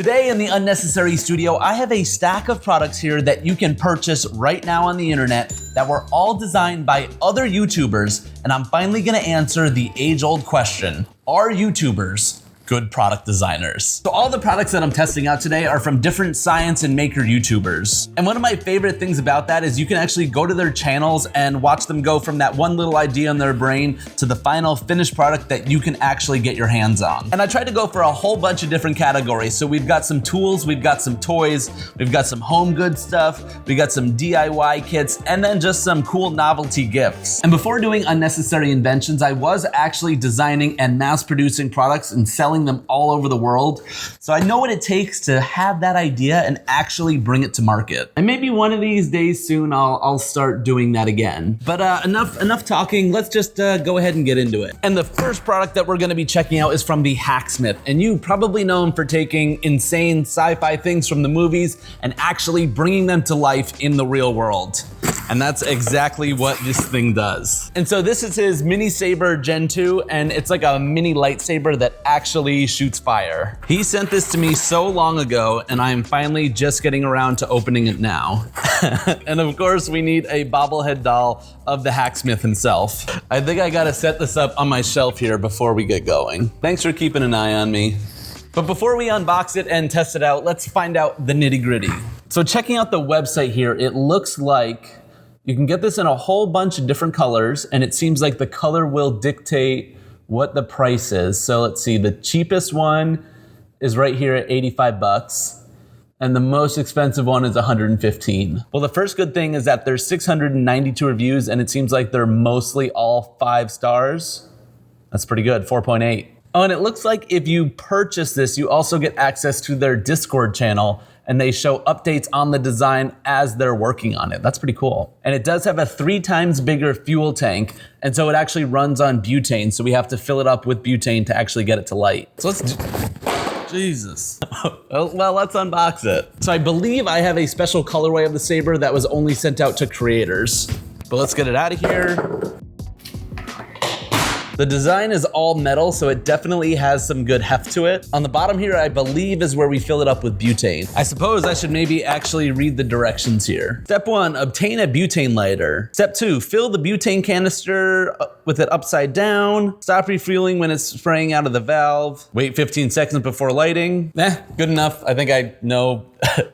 Today in the Unnecessary Studio, I have a stack of products here that you can purchase right now on the internet that were all designed by other YouTubers, and I'm finally gonna answer the age-old question, are YouTubers good product designers? So all the products that I'm testing out today are from different science and maker YouTubers. And one of my favorite things about that is you can actually go to their channels and watch them go from that one little idea in their brain to the final finished product that you can actually get your hands on. And I tried to go for a whole bunch of different categories. So we've got some tools, we've got some toys, we've got some home good stuff, we got some DIY kits, and then just some cool novelty gifts. And before doing Unnecessary Inventions, I was actually designing and mass producing products and selling them all over the world. So I know what it takes to have that idea and actually bring it to market. And maybe one of these days soon I'll start doing that again. But enough talking, let's just go ahead and get into it. And the first product that we're gonna be checking out is from the Hacksmith. And you probably know him for taking insane sci-fi things from the movies and actually bringing them to life in the real world. And that's exactly what this thing does. And so this is his mini Saber Gen 2, and it's like a mini lightsaber that actually shoots fire. He sent this to me so long ago, and I'm finally just getting around to opening it now. And of course, we need a bobblehead doll of the Hacksmith himself. I think I gotta set this up on my shelf here before we get going. Thanks for keeping an eye on me. But before we unbox it and test it out, let's find out the nitty-gritty. So checking out the website here, it looks like you can get this in a whole bunch of different colors, and it seems like the color will dictate what the price is. So let's see, the cheapest one is right here at 85 bucks, and the most expensive one is 115. Well, the first good thing is that there's 692 reviews, and it seems like they're mostly all 5 stars. That's pretty good, 4.8. Oh, and it looks like if you purchase this, you also get access to their Discord channel, and they show updates on the design as they're working on it. That's pretty cool. And it does have a 3 times bigger fuel tank, and so it actually runs on butane, so we have to fill it up with butane to actually get it to light. So let's Jesus. Well, let's unbox it. So I believe I have a special colorway of the Saber that was only sent out to creators. But let's get it out of here. The design is all metal, so it definitely has some good heft to it. On the bottom here, I believe is where we fill it up with butane. I suppose I should maybe actually read the directions here. Step 1, obtain a butane lighter. Step 2, fill the butane canister with it upside down. Stop refueling when it's spraying out of the valve. Wait 15 seconds before lighting. Good enough. I think I know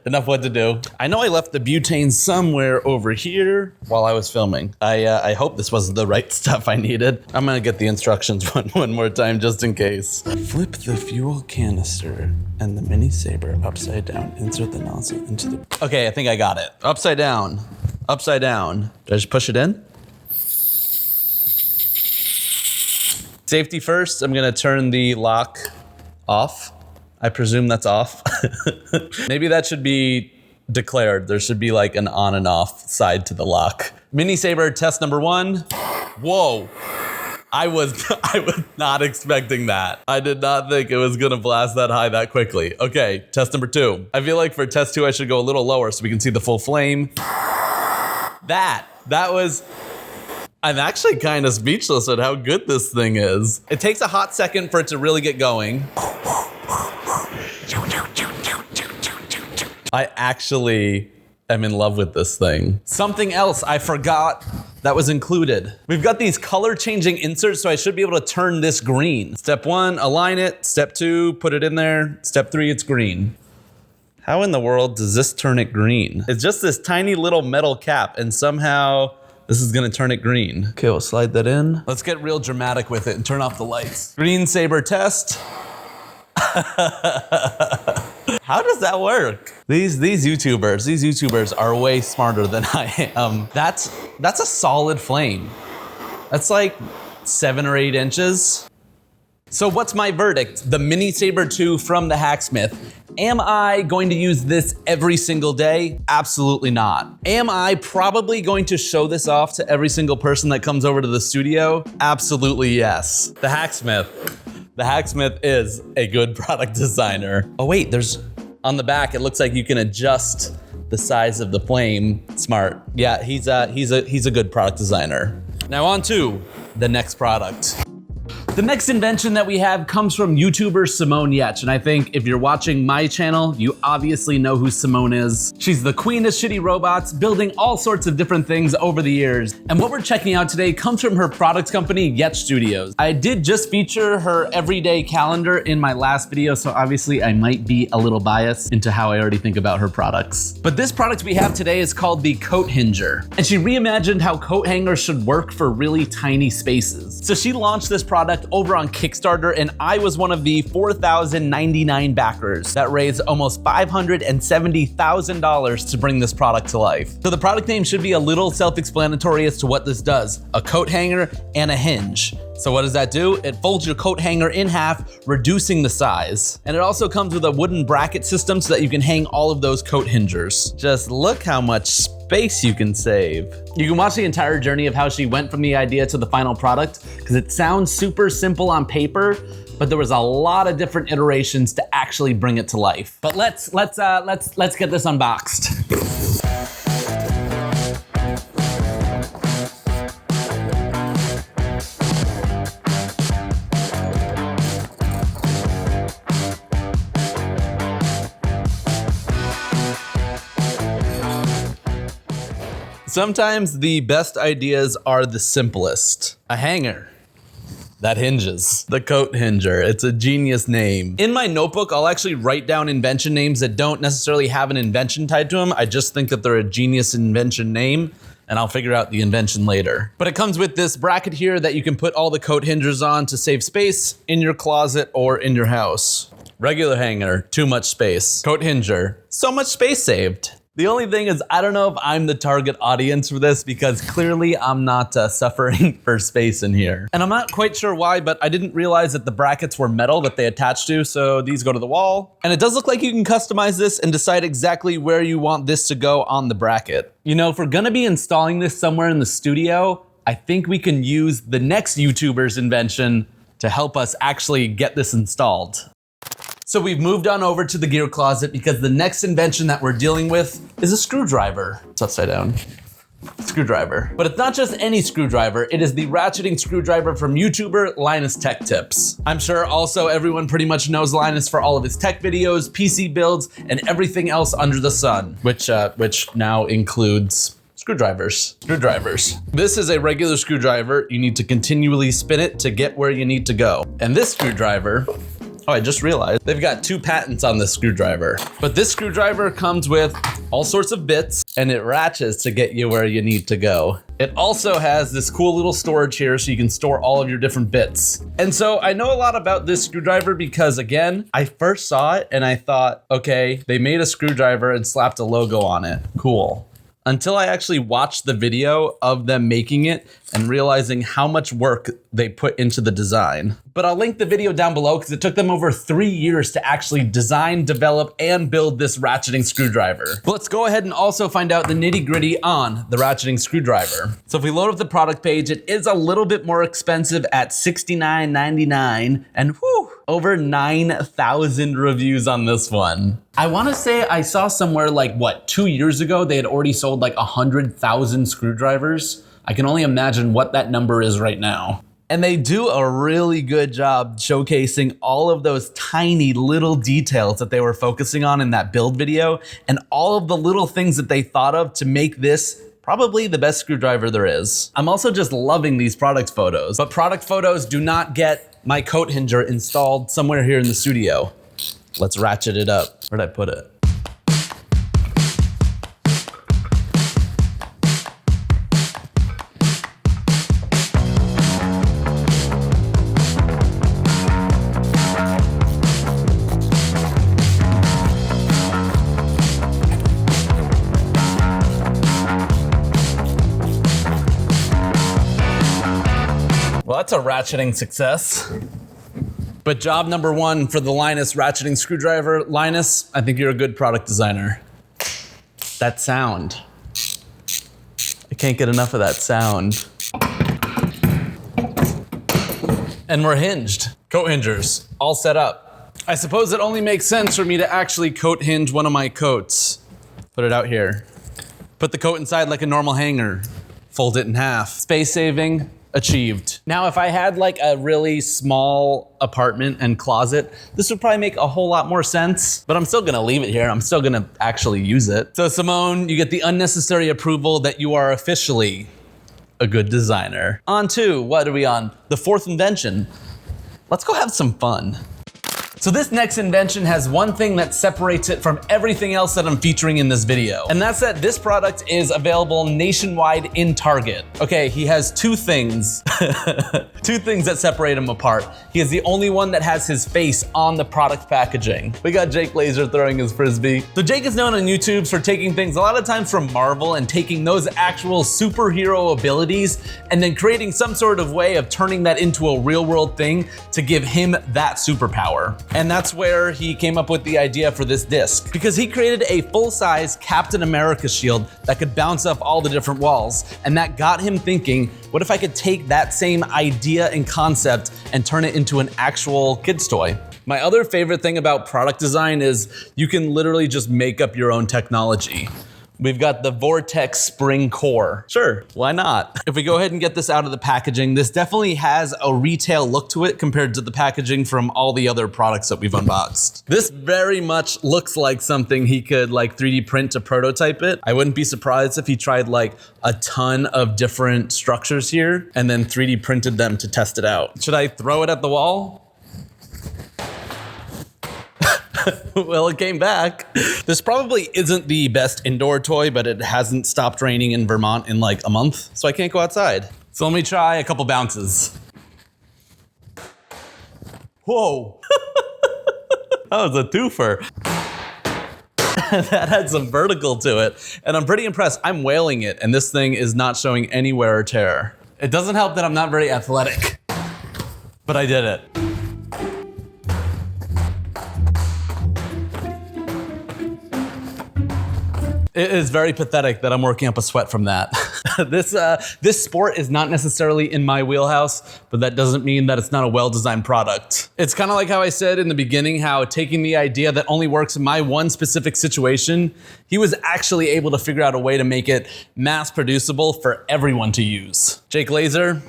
enough what to do. I know I left the butane somewhere over here while I was filming. I hope this wasn't the right stuff I needed. I'm gonna get the instructions one more time just in case. Flip the fuel canister and the mini Saber upside down. Insert the nozzle into the... Okay, I think I got it. Upside down. Upside down. Did I just push it in? Safety first, I'm gonna turn the lock off. I presume that's off. Maybe that should be declared. There should be like an on and off side to the lock. Mini Saber test number 1. Whoa. I was not expecting that. I did not think it was gonna blast that high that quickly. Okay, test number 2. I feel like for test 2, I should go a little lower so we can see the full flame. That was, I'm actually kind of speechless at how good this thing is. It takes a hot second for it to really get going. I actually am in love with this thing. Something else I forgot that was included. We've got these color changing inserts, so I should be able to turn this green. Step 1, align it. Step 2, put it in there. Step 3, it's green. How in the world does this turn it green? It's just this tiny little metal cap, and somehow this is gonna turn it green. Okay, we'll slide that in. Let's get real dramatic with it and turn off the lights. Green Saber test. How does that work? These YouTubers are way smarter than I am. That's a solid flame. That's like 7 or 8 inches. So what's my verdict? The mini Saber 2 from the Hacksmith. Am I going to use this every single day? Absolutely not. Am I probably going to show this off to every single person that comes over to the studio? Absolutely yes. The Hacksmith is a good product designer. Oh wait, on the back, it looks like you can adjust the size of the flame. Smart. Yeah, he's a good product designer. Now on to the next product. The next invention that we have comes from YouTuber Simone, and I think if you're watching my channel, you obviously know who Simone is. She's the queen of shitty robots, building all sorts of different things over the years. And what we're checking out today comes from her product company, Giertz Studios. I did just feature her everyday calendar in my last video, so obviously I might be a little biased into how I already think about her products. But this product we have today is called the Coat Hinger. And she reimagined how coat hangers should work for really tiny spaces. So she launched this product over on Kickstarter, and I was one of the 4,099 backers that raised almost $570,000 to bring this product to life. So the product name should be a little self-explanatory as to what this does: a coat hanger and a hinge. So what does that do? It folds your coat hanger in half, reducing the size. And it also comes with a wooden bracket system so that you can hang all of those coat hingers. Just look how much space you can save. You can watch the entire journey of how she went from the idea to the final product, because it sounds super simple on paper, but there was a lot of different iterations to actually bring it to life. But let's get this unboxed. Sometimes the best ideas are the simplest. A hanger that hinges. The Coat Hinger. It's a genius name. In my notebook, I'll actually write down invention names that don't necessarily have an invention tied to them. I just think that they're a genius invention name, and I'll figure out the invention later. But it comes with this bracket here that you can put all the coat hingers on to save space in your closet or in your house. Regular hanger, too much space. Coat Hinger, so much space saved. The only thing is, I don't know if I'm the target audience for this, because clearly I'm not suffering for space in here. And I'm not quite sure why, but I didn't realize that the brackets were metal that they attached to, so these go to the wall. And it does look like you can customize this and decide exactly where you want this to go on the bracket. You know, if we're gonna be installing this somewhere in the studio, I think we can use the next YouTuber's invention to help us actually get this installed. So we've moved on over to the gear closet, because the next invention that we're dealing with is a screwdriver. It's upside down. Screwdriver. But it's not just any screwdriver, it is the ratcheting screwdriver from YouTuber Linus Tech Tips. I'm sure also everyone pretty much knows Linus for all of his tech videos, PC builds, and everything else under the sun, which now includes screwdrivers. This is a regular screwdriver. You need to continually spin it to get where you need to go. And this screwdriver, oh, I just realized they've got 2 patents on this screwdriver. But this screwdriver comes with all sorts of bits, and it ratchets to get you where you need to go. It also has this cool little storage here so you can store all of your different bits. And so I know a lot about this screwdriver because, again, I first saw it and I thought, okay, they made a screwdriver and slapped a logo on it. Cool. Until I actually watched the video of them making it and realizing how much work they put into the design. But I'll link the video down below, because it took them over 3 years to actually design, develop, and build this ratcheting screwdriver. But let's go ahead and also find out the nitty-gritty on the ratcheting screwdriver. So if we load up the product page, it is a little bit more expensive at $69.99, and whew, over 9,000 reviews on this one. I wanna say I saw somewhere like, what, 2 years ago, they had already sold like 100,000 screwdrivers. I can only imagine what that number is right now. And they do a really good job showcasing all of those tiny little details that they were focusing on in that build video, and all of the little things that they thought of to make this probably the best screwdriver there is. I'm also just loving these product photos, but product photos do not get my Coat Hinger installed somewhere here in the studio. Let's ratchet it up. Where'd I put it? Well, that's a ratcheting success. But job number 1 for the Linus ratcheting screwdriver. Linus, I think you're a good product designer. That sound. I can't get enough of that sound. And we're hinged. Coat hingers, all set up. I suppose it only makes sense for me to actually coat hinge one of my coats. Put it out here. Put the coat inside like a normal hanger. Fold it in half. Space saving, achieved. Now, if I had like a really small apartment and closet, this would probably make a whole lot more sense, but I'm still gonna leave it here. I'm still gonna actually use it. So Simone, you get the unnecessary approval that you are officially a good designer. On to, what are we on? The fourth invention. Let's go have some fun. So this next invention has one thing that separates it from everything else that I'm featuring in this video. And that's that this product is available nationwide in Target. Okay, he has two things. Two things that separate him apart. He is the only one that has his face on the product packaging. We got Jake Laser throwing his Frisbee. So Jake is known on YouTube for taking things a lot of times from Marvel and taking those actual superhero abilities and then creating some sort of way of turning that into a real world thing to give him that superpower. And that's where he came up with the idea for this disc, because he created a full-size Captain America shield that could bounce off all the different walls. And that got him thinking, what if I could take that same idea and concept and turn it into an actual kid's toy? My other favorite thing about product design is you can literally just make up your own technology. We've got the Vortex Spring Core. Sure, why not? If we go ahead and get this out of the packaging, this definitely has a retail look to it compared to the packaging from all the other products that we've unboxed. This very much looks like something he could like 3D print to prototype it. I wouldn't be surprised if he tried like a ton of different structures here and then 3D printed them to test it out. Should I throw it at the wall? Well, it came back. This probably isn't the best indoor toy, but it hasn't stopped raining in Vermont in like a month, so I can't go outside. So let me try a couple bounces. Whoa. That was a twofer. That had some vertical to it, and I'm pretty impressed. I'm whaling it, and this thing is not showing any wear or tear. It doesn't help that I'm not very athletic, but I did it. It is very pathetic that I'm working up a sweat from that. This sport is not necessarily in my wheelhouse, but that doesn't mean that it's not a well-designed product. It's kind of like how I said in the beginning, how taking the idea that only works in my one specific situation, he was actually able to figure out a way to make it mass producible for everyone to use. Jake Laser,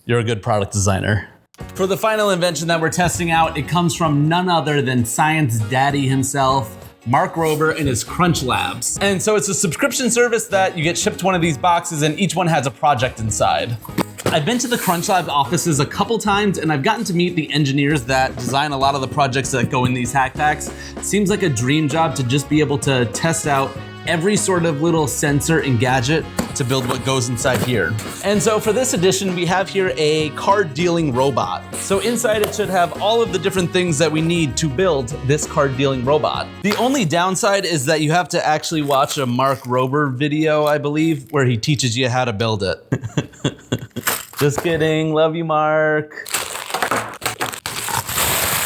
you're a good product designer. For the final invention that we're testing out, it comes from none other than Science Daddy himself, Mark Rober and his Crunch Labs. And so it's a subscription service that you get shipped one of these boxes and each one has a project inside. I've been to the Crunch Lab offices a couple times and I've gotten to meet the engineers that design a lot of the projects that go in these hack packs. Seems like a dream job to just be able to test out every sort of little sensor and gadget to build what goes inside here. And so for this edition, we have here a card dealing robot. So inside it should have all of the different things that we need to build this card dealing robot. The only downside is that you have to actually watch a Mark Rober video, I believe, where he teaches you how to build it. Just kidding, love you, Mark.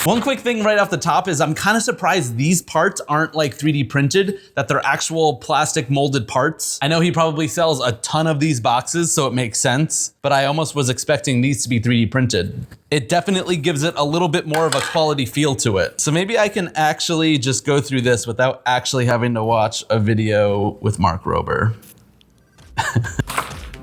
One quick thing right off the top is I'm kind of surprised these parts aren't like 3D printed, that they're actual plastic molded parts. I know he probably sells a ton of these boxes, so it makes sense, but I almost was expecting these to be 3D printed. It definitely gives it a little bit more of a quality feel to it. So maybe I can actually just go through this without actually having to watch a video with Mark Rober.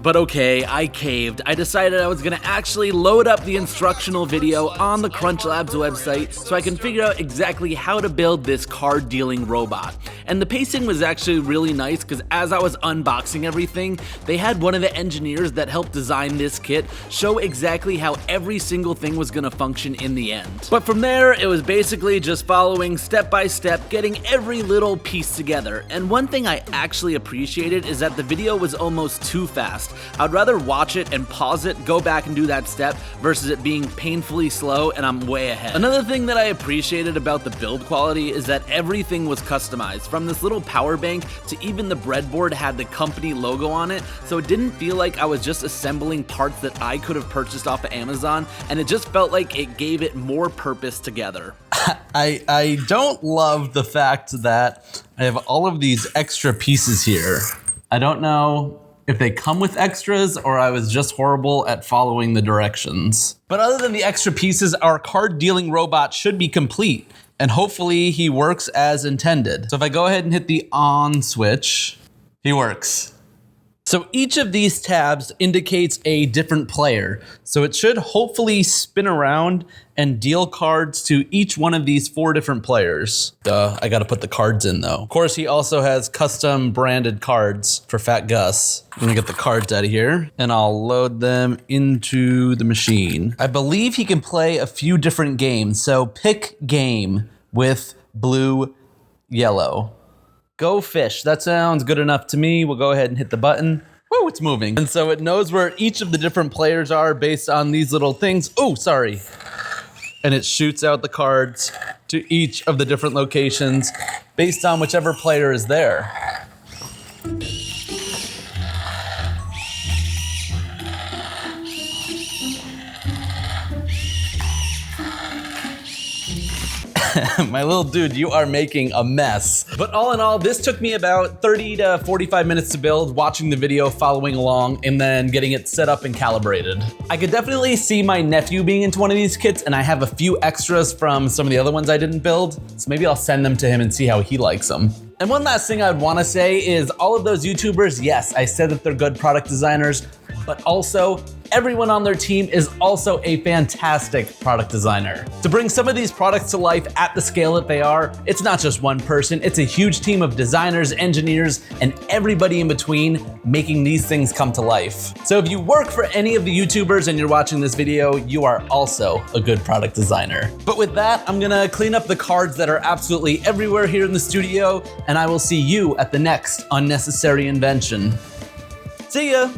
But okay, I caved. I decided I was gonna actually load up the instructional video on the Crunch Labs website so I can figure out exactly how to build this card dealing robot. And the pacing was actually really nice because as I was unboxing everything, they had one of the engineers that helped design this kit show exactly how every single thing was gonna function in the end. But from there, it was basically just following step by step, getting every little piece together. And one thing I actually appreciated is that the video was almost too fast. I'd rather watch it and pause it, go back and do that step, versus it being painfully slow and I'm way ahead. Another thing that I appreciated about the build quality is that everything was customized. From this little power bank to even the breadboard had the company logo on it, so it didn't feel like I was just assembling parts that I could have purchased off of Amazon, and it just felt like it gave it more purpose together. I don't love the fact that I have all of these extra pieces here. I don't know if they come with extras or I was just horrible at following the directions. But other than the extra pieces, our card dealing robot should be complete and hopefully he works as intended. So if I go ahead and hit the on switch, he works. So each of these tabs indicates a different player. So it should hopefully spin around and deal cards to each one of these 4 different players. I gotta put the cards in though. Of course, he also has custom branded cards for Fat Gus. I'm gonna get the cards out of here and I'll load them into the machine. I believe he can play a few different games. So pick game with blue, yellow. Go fish, that sounds good enough to me. We'll go ahead and hit the button. Whoa, it's moving. And so it knows where each of the different players are based on these little things. Oh, sorry. And it shoots out the cards to each of the different locations based on whichever player is there. My little dude, you are making a mess. But all in all, this took me about 30 to 45 minutes to build, watching the video, following along, and then getting it set up and calibrated. I could definitely see my nephew being into one of these kits, and I have a few extras from some of the other ones I didn't build, so maybe I'll send them to him and see how he likes them. And one last thing I'd wanna say is all of those YouTubers, yes, I said that they're good product designers, but also everyone on their team is also a fantastic product designer. To bring some of these products to life at the scale that they are, it's not just one person, it's a huge team of designers, engineers, and everybody in between making these things come to life. So if you work for any of the YouTubers and you're watching this video, you are also a good product designer. But with that, I'm gonna clean up the cards that are absolutely everywhere here in the studio, and I will see you at the next unnecessary invention. See ya!